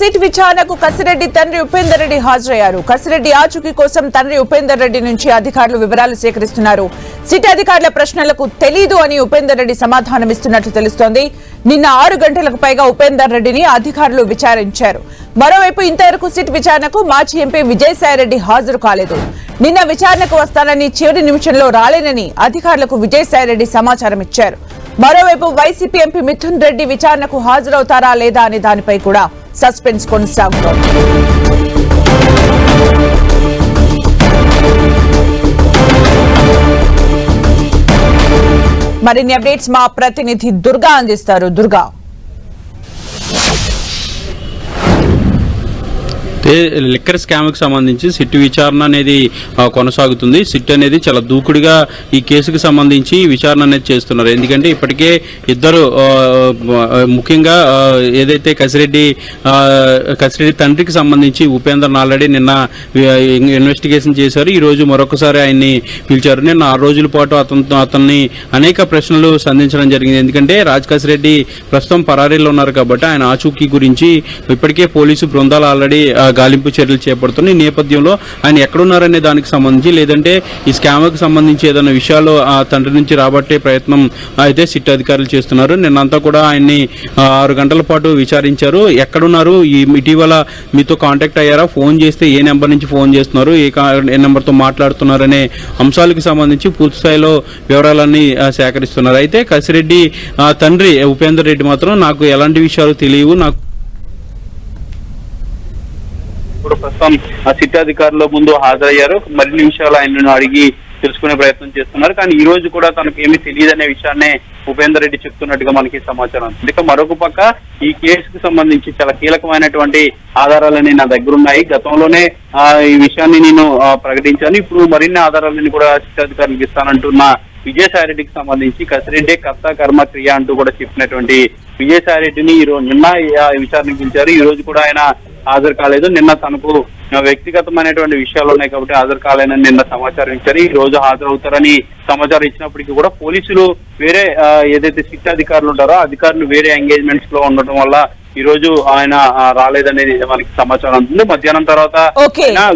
SIT విచారణకు కసిరెడ్డి తండ్రి ఉపేందర్ రెడ్డి హాజరయ్యారు. కసిరెడ్డి ఆచూకీ కోసం తండ్రి ఉపేందర్ రెడ్డి నుంచి అధికారులు వివరాలు సేకరిస్తున్నారు. సిట్ అధికారుల ప్రశ్నలకు తెలీదు అని ఉపేందర్ రెడ్డి సమాధానమిస్తున్నట్లు తెలుస్తోంది. నిన్న 6 గంటలకు పైగా ఉపేందర్ రెడ్డిని అధికారులు విచారించారు. మరోవైపు ఇంతవరకు సిట్ విచారణకు మాజీ ఎంపీ విజయసాయిరెడ్డి హాజరు కాలేదు. నిన్న విచారణకు వస్తానని చివరి నిమిషంలో రాలేనని అధికారులకు విజయసాయిరెడ్డి సమాచారం ఇచ్చారు. మరోవైపు వైసీపీ ఎంపీ మిథున్ రెడ్డి విచారణకు హాజరవుతారా లేదా అనే దానిపై కూడా సస్పెన్స్ కొనసాగుతోంది. మరిన్ని అప్డేట్స్ మా ప్రతినిధి దుర్గా అందిస్తారు. దుర్గా, లిక్కర్ స్కామ్ కి సంబంధించి సిట్ విచారణ అనేది కొనసాగుతుంది. సిట్ అనేది చాలా దూకుడుగా ఈ కేసుకు సంబంధించి విచారణ అనేది చేస్తున్నారు. ఎందుకంటే ఇప్పటికే ఇద్దరు ముఖ్యంగా ఏదైతే కసిరెడ్డి తండ్రికి సంబంధించి ఉపేందర్ ఆల్రెడీ నిన్న ఇన్వెస్టిగేషన్ చేశారు. ఈ రోజు మరొకసారి ఆయన్ని పిలిచారు. నిన్న 6 రోజుల పాటు అతన్ని అనేక ప్రశ్నలు సంధించడం జరిగింది. ఎందుకంటే కసిరెడ్డి ప్రస్తుతం పరారీలో ఉన్నారు కాబట్టి ఆయన ఆచూకీ గురించి ఇప్పటికే పోలీసు బృందాలు ఆల్రెడీ గాలింపు చర్యలు చేపడుతున్న ఈ నేపథ్యంలో ఆయన ఎక్కడున్నారనే దానికి సంబంధించి లేదంటే ఈ స్కామ్కి సంబంధించి ఏదైనా విషయాలు ఆ తండ్రి నుంచి రాబట్టే ప్రయత్నం అయితే సిట్ అధికారులు చేస్తున్నారు. నిన్నంతా కూడా ఆయన్ని 6 గంటల పాటు విచారించారు. ఎక్కడున్నారు, ఇటీవల మీతో కాంటాక్ట్ అయ్యారా, ఫోన్ చేస్తే ఏ నెంబర్ నుంచి ఫోన్ చేస్తున్నారు, ఏ నెంబర్తో మాట్లాడుతున్నారనే అంశాలకు సంబంధించి పూర్తి స్థాయిలో వివరాలన్నీ సేకరిస్తున్నారు. అయితే కసిరెడ్డి తండ్రి ఉపేందర్ రెడ్డి మాత్రం నాకు ఎలాంటి విషయాలు తెలియవు, నాకు ఇప్పుడు ప్రస్తుతం సిట్ అధికారుల ముందు హాజరయ్యారు. మరిన్ని విషయాలు ఆయనను అడిగి తెలుసుకునే ప్రయత్నం చేస్తున్నారు. కానీ ఈ రోజు కూడా తనకు ఏమీ తెలియదనే విషయాన్నే ఉపేందర్ రెడ్డి చెప్తున్నట్టుగా మనకి సమాచారం. ఇక మరొక పక్క ఈ కేసుకు సంబంధించి చాలా కీలకమైనటువంటి ఆధారాలని నా దగ్గర ఉన్నాయి. గతంలోనే ఈ విషయాన్ని నేను ప్రకటించాను. ఇప్పుడు మరిన్ని ఆధారాలని కూడా సిట్ అధికారులకు ఇస్తానంటున్న విజయసాయిరెడ్డికి సంబంధించి కసిరెడ్డి కర్త కర్మ క్రియ అంటూ కూడా చెప్పినటువంటి విజయసాయిరెడ్డిని నిన్న విచారణకు పిలిచారు. ఈ రోజు కూడా ఆయన హాజరు కాలేదు. నిన్న తనకు వ్యక్తిగతమైనటువంటి విషయాలు ఉన్నాయి కాబట్టి హాజరు కాలేనని నిన్న సమాచారం ఇచ్చారు. ఈ రోజు హాజరవుతారని సమాచారం ఇచ్చినప్పటికీ కూడా పోలీసులు వేరే ఏదైతే సిట్ అధికారులు ఉంటారో అధికారులు వేరే ఎంగేజ్మెంట్స్ లో ఉండటం వల్ల ఈ రోజు ఆయన రాలేదనేది మనకి సమాచారం అందుతుంది. మధ్యాహ్నం తర్వాత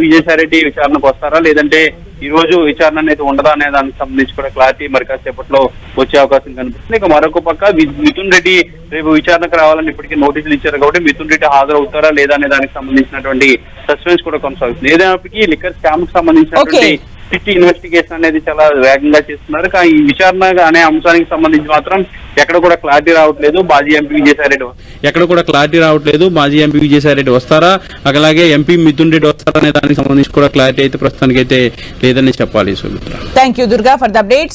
విజయసాయిరెడ్డి విచారణకు వస్తారా లేదంటే ఈ రోజు విచారణ అనేది ఉండదా అనే దానికి సంబంధించి కూడా క్లారిటీ మరి కాసేపట్లో వచ్చే అవకాశం కనిపిస్తుంది. ఇక మరొక పక్క మిథున్ రెడ్డి రేపు విచారణకు రావాలని ఇప్పటికీ నోటీసులు ఇచ్చారు కాబట్టి మిథున్ రెడ్డి హాజరవుతారా లేదా అనే దానికి సంబంధించినటువంటి సస్పెన్స్ కూడా కొనసాగుతుంది. ఏదైనప్పటికీ లిక్కర్ స్కామ్ కు సంబంధించినటువంటి సిట్ ఇన్వెస్టిగేషన్ అనేది చాలా వేగంగా చేస్తున్నారు. కానీ ఈ విచారణ అనే అంశానికి సంబంధించి మాత్రం ఎక్కడ కూడా క్లారిటీ రావట్లేదు. మాజీ ఎంపీ విజయసాయిరెడ్డి వస్తారా, అలాగే ఎంపీ మిథున్ రెడ్డి వస్తారా అనే దానికి సంబంధించి కూడా క్లారిటీ అయితే ప్రస్తుతానికి అయితే లేదని చెప్పాలి. Thank you Durga for the updates.